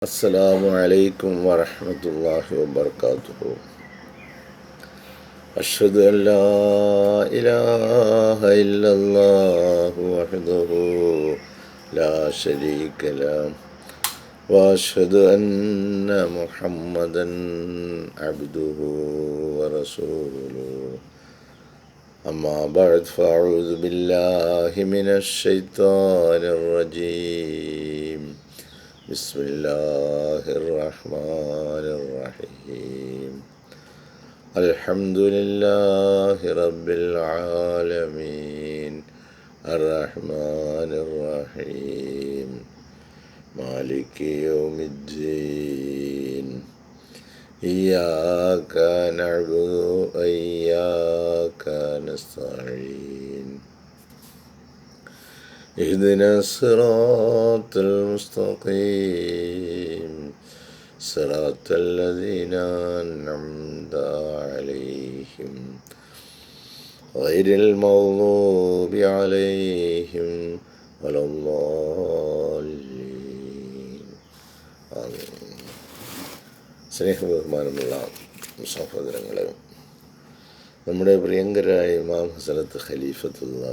السلام عليكم ورحمة الله وبركاته. أشهد أن لا إله إلا الله وحده لا شريك له وأشهد أن محمدا عبده ورسوله. أما بعد فأعوذ بالله من الشيطان الرجيم. بسم الله الرحمن الرحيم. الحمد لله رب العالمين الرحمن الرحيم مالك يوم الدين. إياك نعبد وإياك نستعين. اهدنا الصراط المستقيم صراط الذين أنعمت عليهم غير المغضوب عليهم ولا الضالين. ആമീൻ. സ്നേഹബഹുമാനമുള്ള സഹോദരങ്ങളെ, നമ്മുടെ പ്രിയങ്കരായ ഇമാം ഹസരത്ത് ഖലീഫത്തുള്ള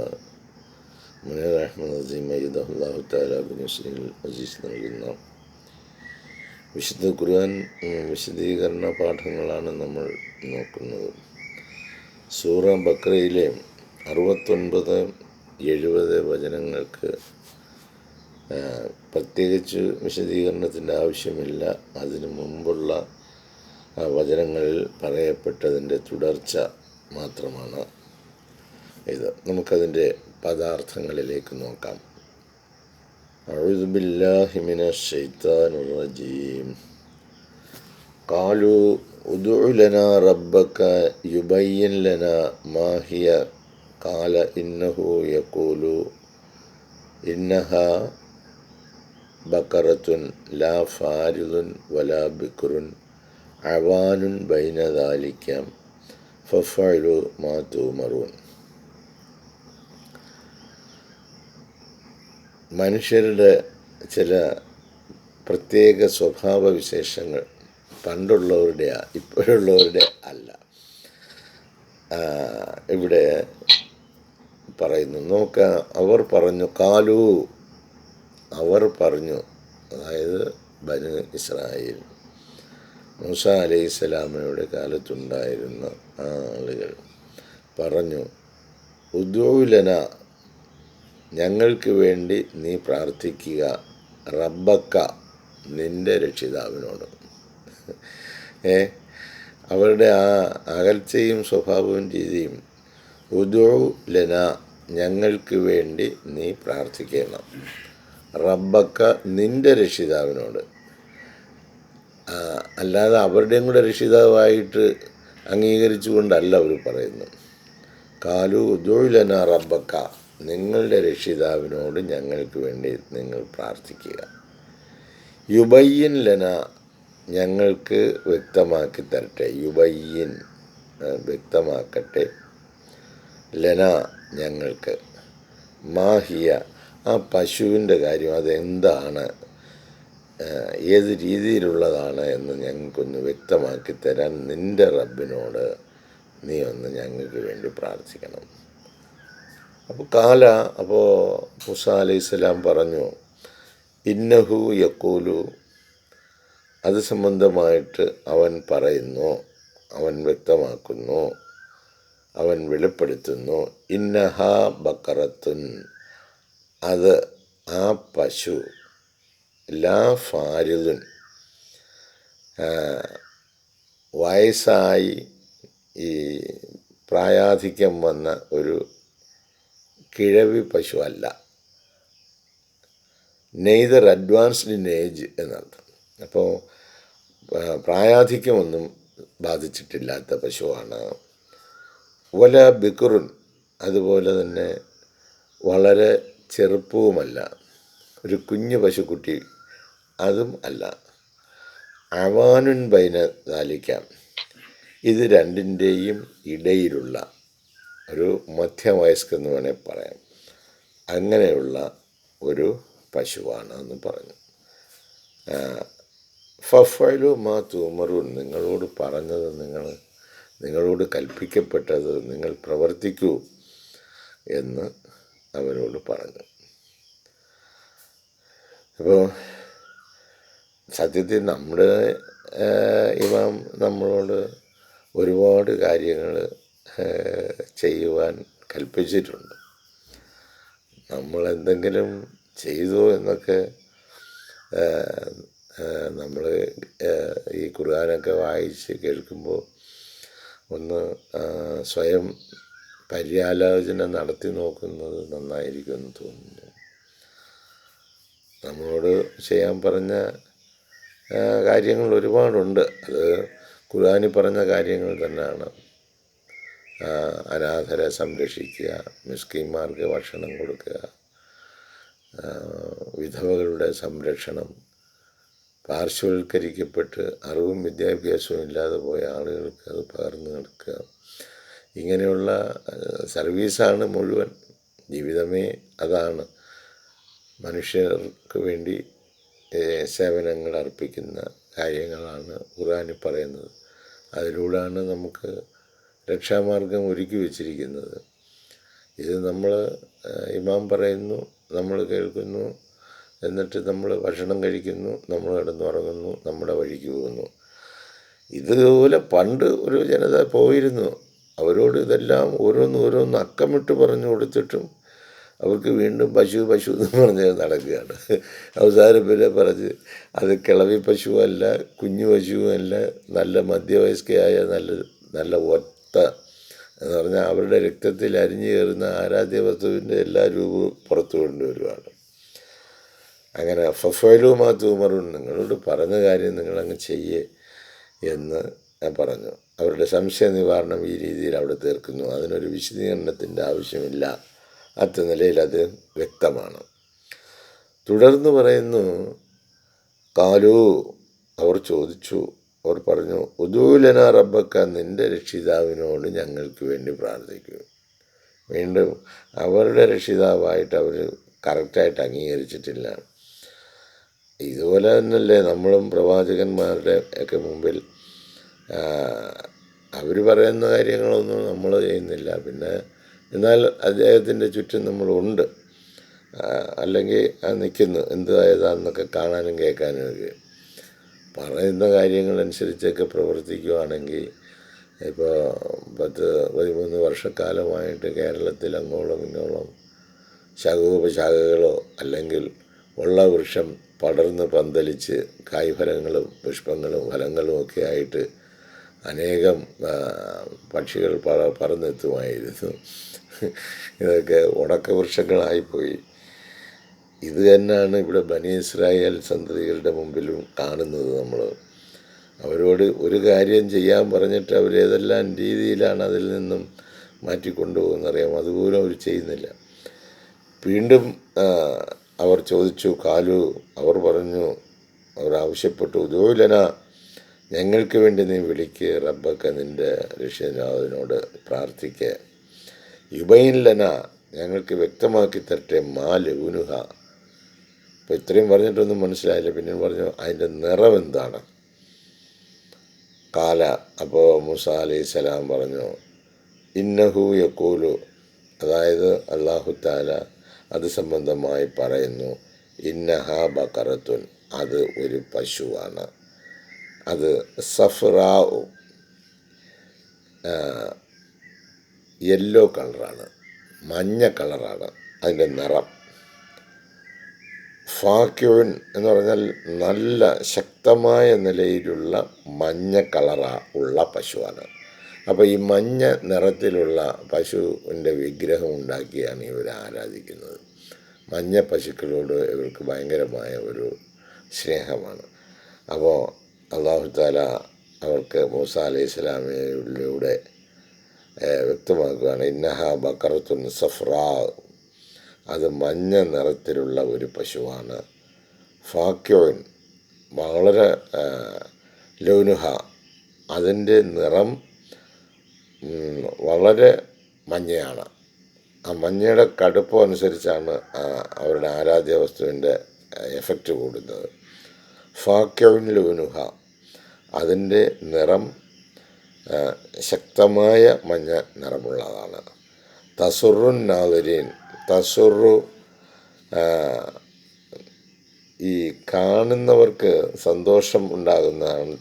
മുനീർ അഹ്മദ് അസീം അയ്യിദഹുല്ലാഹു തആല ബിൻ അസീസ് നൽകുന്ന വിശുദ്ധ ഖുർആൻ വിശദീകരണ പാഠങ്ങളാണ് നമ്മൾ നോക്കുന്നത്. സൂറ ബഖറയിലെ 69-70 വചനങ്ങൾക്ക് പ്രത്യേകിച്ച് വിശദീകരണത്തിൻ്റെ ആവശ്യമില്ല. അതിനു മുമ്പുള്ള വചനങ്ങളിൽ പറയപ്പെട്ടതിൻ്റെ തുടർച്ച മാത്രമാണ് ഇത്. നമുക്കതിൻ്റെ പദാർത്ഥങ്ങളിലേക്ക് നോക്കാം. അഊദു ബില്ലാഹി മിനശ് ശൈത്താനിർ റജീം. ഖാലൂ ഉദ്ഉ ലനാ റബ്ബക യുബയ്യിൻ ലനാ മാ ഹിയ ഖാല ഇന്നഹു യഖൂലു ഇന്നഹാ ബഖറത്തുൻ ലാ ഫാരിദുൻ വലാ ബിക്റുൻ അവാനുൻ ബൈന ദാലിക ഫഫഅലു മാ തുമറൂൻ. മനുഷ്യരുടെ ചില പ്രത്യേക സ്വഭാവ വിശേഷങ്ങൾ പണ്ടുള്ളവരുടെയാ, ഇപ്പോഴുള്ളവരുടെ അല്ല. ഇവിടെ പറയുന്നു, അവർ പറഞ്ഞു, കാലു, അവർ പറഞ്ഞു, അതായത് ബനു ഇസ്രായേൽ, മൂസ അലൈഹിസ്സലാമയുടെ കാലത്തുണ്ടായിരുന്ന ആളുകൾ പറഞ്ഞു, ഉദ്ഉ ലനാ, ഞങ്ങൾക്ക് വേണ്ടി നീ പ്രാർത്ഥിക്കുക, റബ്ബക്ക, നിൻ്റെ രക്ഷിതാവിനോട്. അവരുടെ ആ അകൽച്ചയും സ്വഭാവവും രീതിയും, ഉദ്ഉ ലനാ, ഞങ്ങൾക്ക് വേണ്ടി നീ പ്രാർത്ഥിക്കണം, റബ്ബക്ക, നിൻ്റെ രക്ഷിതാവിനോട്. അല്ലാതെ അവരുടെയും കൂടെ രക്ഷിതാവായിട്ട് അംഗീകരിച്ചുകൊണ്ടല്ല അവർ പറയുന്നത്. കാലു ഉദ്ഉ ലനാ റബ്ബക്ക, നിങ്ങളുടെ രക്ഷിതാവിനോട് ഞങ്ങൾക്ക് വേണ്ടി നിങ്ങൾ പ്രാർത്ഥിക്കുക. യുബയ്യിൻ ലന, ഞങ്ങൾക്ക് വ്യക്തമാക്കി തരട്ടെ. യുബയ്യിൻ, വ്യക്തമാക്കട്ടെ. ലന, ഞങ്ങൾക്ക്. മാഹിയ, ആ പശുവിൻ്റെ കാര്യം, അതെന്താണ്, ഏത് രീതിയിലുള്ളതാണ് എന്ന് ഞങ്ങൾക്കൊന്ന് വ്യക്തമാക്കി തരാൻ നിൻ്റെ റബ്ബിനോട് നീ ഒന്ന് ഞങ്ങൾക്ക് വേണ്ടി പ്രാർത്ഥിക്കണം. അപ്പോൾ മൂസ അലൈഹിസ്സലാം പറഞ്ഞു, ഇന്നഹു യഖൂലു, അത് സംബന്ധമായിട്ട് അവൻ പറയുന്നു, അവൻ വ്യക്തമാക്കുന്നു, അവൻ വെളിപ്പെടുത്തുന്നു, ഇന്നഹാ ബക്കറത്തുൻ, അത്, ആ പശു, ലാ ഫാരിദുൻ, വയസ്സായി ഈ പ്രായാധിക്യം വന്ന ഒരു കിഴവി പശു അല്ല. നെയ്തർ അഡ്വാൻസ്ഡ് ഇൻ ഏജ് എന്നർത്ഥം. അപ്പോൾ പ്രായാധിക്യമൊന്നും ബാധിച്ചിട്ടില്ലാത്ത പശുവാണ്. വല ബിക്കുറുൻ, അതുപോലെ തന്നെ വളരെ ചെറുപ്പവുമല്ല, ഒരു കുഞ്ഞു പശുക്കുട്ടി അതും അല്ല. അവാനുൻ ബൈന ദാലിക, ഇത് രണ്ടിൻ്റെയും ഇടയിലുള്ള ഒരു മധ്യവയസ്കെന്ന് വേണേൽ പറയാം. അങ്ങനെയുള്ള ഒരു പശുവാണ് എന്ന് പറഞ്ഞു. ഫഫലു മാ തൂമറൂൻ, നിങ്ങളോട് പറഞ്ഞത്, നിങ്ങളോട് കൽപ്പിക്കപ്പെട്ടത് നിങ്ങൾ പ്രവർത്തിക്കൂ എന്ന് അവരോട് പറഞ്ഞു. അപ്പോൾ സത്യത്തിൽ നമ്മുടെ ഇമാം നമ്മളോട് ഒരുപാട് കാര്യങ്ങൾ ചെയ്യുവാൻ കൽപ്പിച്ചിട്ടുണ്ട്. നമ്മളെന്തെങ്കിലും ചെയ്തു എന്നൊക്കെ നമ്മൾ ഈ ഖുർആനൊക്കെ വായിച്ച് കേൾക്കുമ്പോൾ ഒന്ന് സ്വയം പര്യാലോചന നടത്തി നോക്കുന്നത് നന്നായിരിക്കുമെന്ന് തോന്നുന്നു. നമ്മളോട് ചെയ്യാൻ പറഞ്ഞ കാര്യങ്ങൾ ഒരുപാടുണ്ട്. അത് ഖുർആനിൽ പറഞ്ഞ കാര്യങ്ങൾ തന്നെയാണ്. അനാഥരെ സംരക്ഷിക്കുക, മിസ്കീന്മാർക്ക് ഭക്ഷണം കൊടുക്കുക, വിധവകളുടെ സംരക്ഷണം, പാർശ്വവൽക്കരിക്കപ്പെട്ട് അറിവും വിദ്യാഭ്യാസവും ഇല്ലാതെ പോയ ആളുകൾക്ക് അത് പകർന്നു കൊടുക്കുക. ഇങ്ങനെയുള്ള സർവീസാണ് മുഴുവൻ. ജീവിതമേ അതാണ്. മനുഷ്യർക്ക് വേണ്ടി സേവനങ്ങൾ അർപ്പിക്കുന്ന കാര്യങ്ങളാണ് ഖുർആനിൽ പറയുന്നത്. അതിലൂടെയാണ് നമുക്ക് രക്ഷാമാർഗം ഒരുക്കി വച്ചിരിക്കുന്നത്. ഇത് നമ്മൾ ഇമാം പറയുന്നു, നമ്മൾ കേൾക്കുന്നു, എന്നിട്ട് നമ്മൾ ഭക്ഷണം കഴിക്കുന്നു, നമ്മൾ കിടന്നുറങ്ങുന്നു, നമ്മുടെ വഴിക്ക് പോകുന്നു. ഇതുപോലെ പണ്ട് ഒരു ജനത പോയിരുന്നു. അവരോട് ഇതെല്ലാം ഓരോന്ന് അക്കമിട്ട് പറഞ്ഞു കൊടുത്തിട്ടും അവർക്ക് വീണ്ടും പശു എന്ന് പറഞ്ഞ് നടക്കുകയാണ്. അവസാനം പിന്നെ പറഞ്ഞ് അത് കിളവി പശുവല്ല, കുഞ്ഞു പശുവല്ല, നല്ല മധ്യവയസ്കയായ നല്ല ഒത്ത എന്ന് പറഞ്ഞാൽ അവരുടെ രക്തത്തിൽ അരിഞ്ഞു കയറുന്ന ആരാധ്യ വസ്തുവിൻ്റെ എല്ലാ രൂപവും പുറത്തു കൊണ്ടുവരുവാണ്. അങ്ങനെ ഫഫലു മാ തൂമറുൻ, നിങ്ങളോട് പറഞ്ഞ കാര്യം നിങ്ങളങ്ങ് ചെയ്യേ എന്ന് ഞാൻ പറഞ്ഞു. അവരുടെ സംശയ നിവാരണം ഈ രീതിയിൽ അവിടെ തീർക്കുന്നു. അതിനൊരു വിശദീകരണത്തിൻ്റെ ആവശ്യമില്ല. നിലയിൽ അത് വ്യക്തമാണ്. തുടർന്ന് പറയുന്നു, കാലു, അവർ ചോദിച്ചു, അവർ പറഞ്ഞു, ഉദൂലന റബ്ബക്ക, നിൻ്റെ രക്ഷിതാവിനോട് ഞങ്ങൾക്ക് വേണ്ടി പ്രാർത്ഥിക്കൂ. വീണ്ടും അവരുടെ രക്ഷിതാവായിട്ട് അവർ കറക്റ്റായിട്ട് അംഗീകരിച്ചിട്ടില്ല. ഇതുപോലെ തന്നെയല്ലേ നമ്മളും പ്രവാചകന്മാരുടെ ഒക്കെ മുമ്പിൽ അവർ പറയുന്ന കാര്യങ്ങളൊന്നും നമ്മൾ ചെയ്യുന്നില്ല. പിന്നെ എന്നാൽ അദ്ദേഹത്തിൻ്റെ ചുറ്റും നമ്മളുണ്ട്, അല്ലെങ്കിൽ നിൽക്കുന്നു, ഏതാണെന്നൊക്കെ കാണാനും കേൾക്കാനും ഒക്കെ. പറയുന്ന കാര്യങ്ങളനുസരിച്ചൊക്കെ പ്രവർത്തിക്കുകയാണെങ്കിൽ ഇപ്പോൾ 10-13 വർഷക്കാലമായിട്ട് കേരളത്തിൽ അങ്ങോളം ഇങ്ങോളം ശാഖോപശാഖകളോ അല്ലെങ്കിൽ ഉള്ള വൃക്ഷം പടർന്ന് പന്തലിച്ച് കായ്ഫലങ്ങളും പുഷ്പങ്ങളും ഫലങ്ങളും ഒക്കെ ആയിട്ട് അനേകം പക്ഷികൾ പറന്നെത്തുമായിരുന്നു. ഇതൊക്കെ ഉണക്കവൃക്ഷങ്ങളായിപ്പോയി. ഇത് തന്നെയാണ് ഇവിടെ ബനി ഇസ്രായേൽ സന്തതികളുടെ മുമ്പിലും കാണുന്നത്. നമ്മൾ അവരോട് ഒരു കാര്യം ചെയ്യാൻ പറഞ്ഞിട്ട് അവരേതെല്ലാം രീതിയിലാണ് അതിൽ നിന്നും മാറ്റിക്കൊണ്ടുപോകുന്നറിയാം. അതുപോലും അവർ ചെയ്യുന്നില്ല. വീണ്ടും അവർ ചോദിച്ചു, കാലു, അവർ പറഞ്ഞു, അവർ ആവശ്യപ്പെട്ടു, ഉദൂലന, ഞങ്ങൾക്ക് വേണ്ടി നീ വിളിക്ക്, റബ്ബക്ക, നിൻ്റെ രക്ഷിതാവിനോട് പ്രാർത്ഥിക്കുക, യുബൈൻലന, ഞങ്ങൾക്ക് വ്യക്തമാക്കി തരട്ടെ, മാ ലൗനുഹ. അപ്പോൾ ഇത്രയും പറഞ്ഞിട്ടൊന്നും മനസ്സിലായില്ല. പിന്നെ പറഞ്ഞു, അതിൻ്റെ നിറം എന്താണ്? കാല, അപ്പോൾ മൂസ അലൈഹിസ്സലാം പറഞ്ഞു, ഇന്നഹു യഖൂലു, അതായത് അല്ലാഹു തആല അത് സംബന്ധമായി പറയുന്നു, ഇന്നഹ ബഖറത്തുൻ, അത് ഒരു പശുവാണ്, അത് സഫ്റാഉ, യെല്ലോ കളറാണ്, മഞ്ഞ കളറാണ് അതിൻ്റെ നിറം. ഫാക്യുൻ എന്ന് പറഞ്ഞാൽ നല്ല ശക്തമായ നിലയിലുള്ള മഞ്ഞ ഉള്ള പശുവാണ്. അപ്പോൾ ഈ മഞ്ഞ നിറത്തിലുള്ള പശുവിൻ്റെ വിഗ്രഹം ഉണ്ടാക്കിയാണ് ഇവർ ആരാധിക്കുന്നത്. മഞ്ഞ പശുക്കളോട് ഇവർക്ക് ഭയങ്കരമായ ഒരു സ്നേഹമാണ്. അപ്പോൾ അല്ലാഹു തആല അവർക്ക് മൂസ അലൈഹിസ്സലാമിലൂടെ വ്യക്തമാക്കുകയാണ്, ഇന്നഹ ബഖറത്തുൻ സഫ്റാ, അത് മഞ്ഞ നിറത്തിലുള്ള ഒരു പശുവാണ്. ഫാക്യോൻ, വളരെ ലൗനുഹ, അതിൻ്റെ നിറം വളരെ മഞ്ഞയാണ്. ആ മഞ്ഞയുടെ കടുപ്പം അനുസരിച്ചാണ് അവരുടെ ആരാധ്യ വസ്തുവിൻ്റെ എഫക്റ്റ് കൂടുന്നത്. ഫാക്യഉൻ ലൂനുഹ, അതിൻ്റെ നിറം ശക്തമായ മഞ്ഞ നിറമുള്ളതാണ്. തസുറുൻ നാദിരീൻ, തസുറു ഈ കാണുന്നവർക്ക് സന്തോഷം ഉണ്ടാകുന്നതാണ്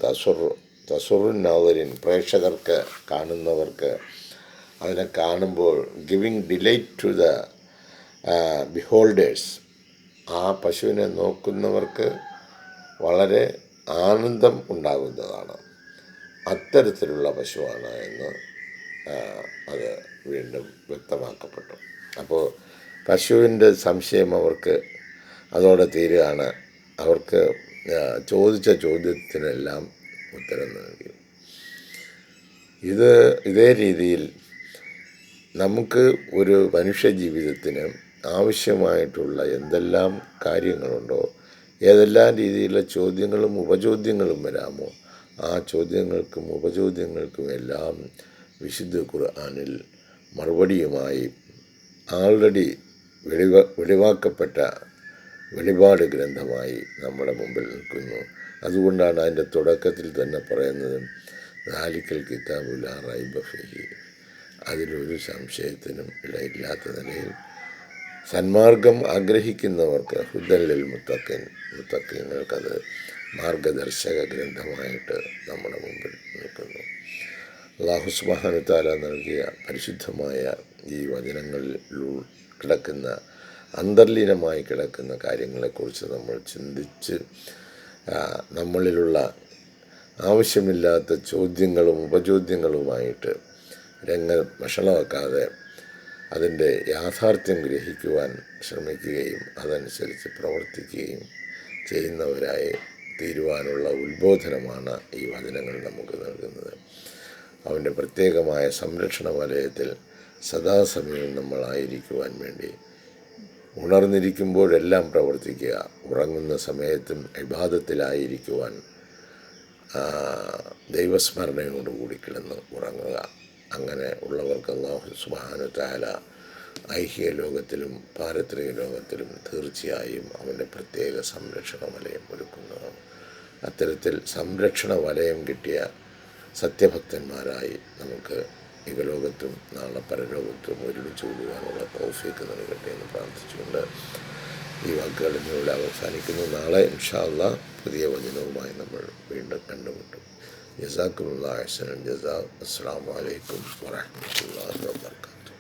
തസുറുൻ നാദിരീൻ, പ്രേക്ഷകർക്ക്, കാണുന്നവർക്ക് അതിനെ കാണുമ്പോൾ ഗിവിങ് ഡിലൈറ്റ് ടു ദ ബിഹോൾഡേഴ്സ്, ആ പശുവിനെ നോക്കുന്നവർക്ക് വളരെ ആനന്ദം ഉണ്ടാകുന്നതാണ്. അത്തരത്തിലുള്ള പശുവാണ് എന്ന് അത് വീണ്ടും വ്യക്തമാക്കപ്പെട്ടു. അപ്പോൾ പശുവിൻ്റെ സംശയം അവർക്ക് അതോടെ തീരുകയാണ്. അവർക്ക് ചോദിച്ച ചോദ്യത്തിനെല്ലാം ഉത്തരം നൽകി. ഇതേ രീതിയിൽ നമുക്ക് ഒരു മനുഷ്യ ജീവിതത്തിന് ആവശ്യമായിട്ടുള്ള എന്തെല്ലാം കാര്യങ്ങളുണ്ടോ, ഏതെല്ലാം രീതിയിലുള്ള ചോദ്യങ്ങളും ഉപചോദ്യങ്ങളും വരാമോ, ആ ചോദ്യങ്ങൾക്കും ഉപചോദ്യങ്ങൾക്കും എല്ലാം വിശുദ്ധ ഖുർആനിൽ മറുപടിയുമായി ആൾറെഡി വെളിവാക്കപ്പെട്ട വെളിപാട് ഗ്രന്ഥമായി നമ്മുടെ മുമ്പിൽ നിൽക്കുന്നു. അതുകൊണ്ടാണ് അതിൻ്റെ തുടക്കത്തിൽ തന്നെ പറയുന്നത് ദാലിക്കൽ കിതാബു ലാ റൈബ ഫീഹി, അതിലൊരു സംശയത്തിനും ഇടയില്ലാത്ത നിലയിൽ സന്മാർഗം ആഗ്രഹിക്കുന്നവർക്ക് ഹുദൻ ലിൽ മുത്തഖീങ്ങൾക്കത് മാർഗദർശക ഗ്രന്ഥമായിട്ട് നമ്മുടെ മുമ്പിൽ നിൽക്കുന്നു. അല്ലാഹു സുബ്ഹാനഹു തആല നൽകിയ പരിശുദ്ധമായ ഈ വചനങ്ങളിൽ കിടക്കുന്ന അന്തർലീനമായി കിടക്കുന്ന കാര്യങ്ങളെക്കുറിച്ച് നമ്മൾ ചിന്തിച്ച് നമ്മളിലുള്ള ആവശ്യമില്ലാത്ത ചോദ്യങ്ങളും ഉപചോദ്യങ്ങളുമായിട്ട് വഷളാക്കാതെ അതിൻ്റെ യാഥാർത്ഥ്യം ഗ്രഹിക്കുവാൻ ശ്രമിക്കുകയും അതനുസരിച്ച് പ്രവർത്തിക്കുകയും ചെയ്യുന്നവരായി തീരുവാനുള്ള ഉത്ബോധനമാണ് ഈ വചനങ്ങൾ നമുക്ക് നൽകുന്നത്. അവൻ്റെ പ്രത്യേകമായ സംരക്ഷണ വലയത്തിൽ സദാസമയം നമ്മളായിരിക്കുവാൻ വേണ്ടി ഉണർന്നിരിക്കുമ്പോഴെല്ലാം പ്രവർത്തിക്കുക, ഉറങ്ങുന്ന സമയത്തും ഇബാദത്തിലായിരിക്കുവാൻ ദൈവസ്മരണയോടുകൂടി കിടന്ന് ഉറങ്ങുക. അങ്ങനെ ഉള്ളവർക്ക് അല്ലാഹു സുബ്ഹാനഹു തആല ഐഹിക ലോകത്തിലും പാരത്രിക ലോകത്തിലും തീർച്ചയായും അവൻ്റെ പ്രത്യേക സംരക്ഷണ വലയം ഒരുക്കുന്നതാണ്. അത്തരത്തിൽ സംരക്ഷണ വലയം കിട്ടിയ സത്യഭക്തന്മാരായി നമുക്ക് ഇഹലോകത്തും നാളെ പരലോകത്തും ഒരുമിച്ച് കൂടുവാനുള്ള തൗഫീഖ് നൽകട്ടെ എന്ന് പ്രാർത്ഥിച്ചുകൊണ്ട് ഈ വാക്കുകൾ ഇന്നിവിടെ അവസാനിക്കുന്നു. നാളെ ഇൻഷാ അല്ലാഹ് പുതിയ വചനവുമായി നമ്മൾ വീണ്ടും കണ്ടുമുട്ടും. ജസാക്കുമുല്ലാഹി അഹ്സനൽ ജസാ. അസ്സലാമു അലൈക്കും വറഹ്മത്തുള്ളാഹി വബറകാതുഹു.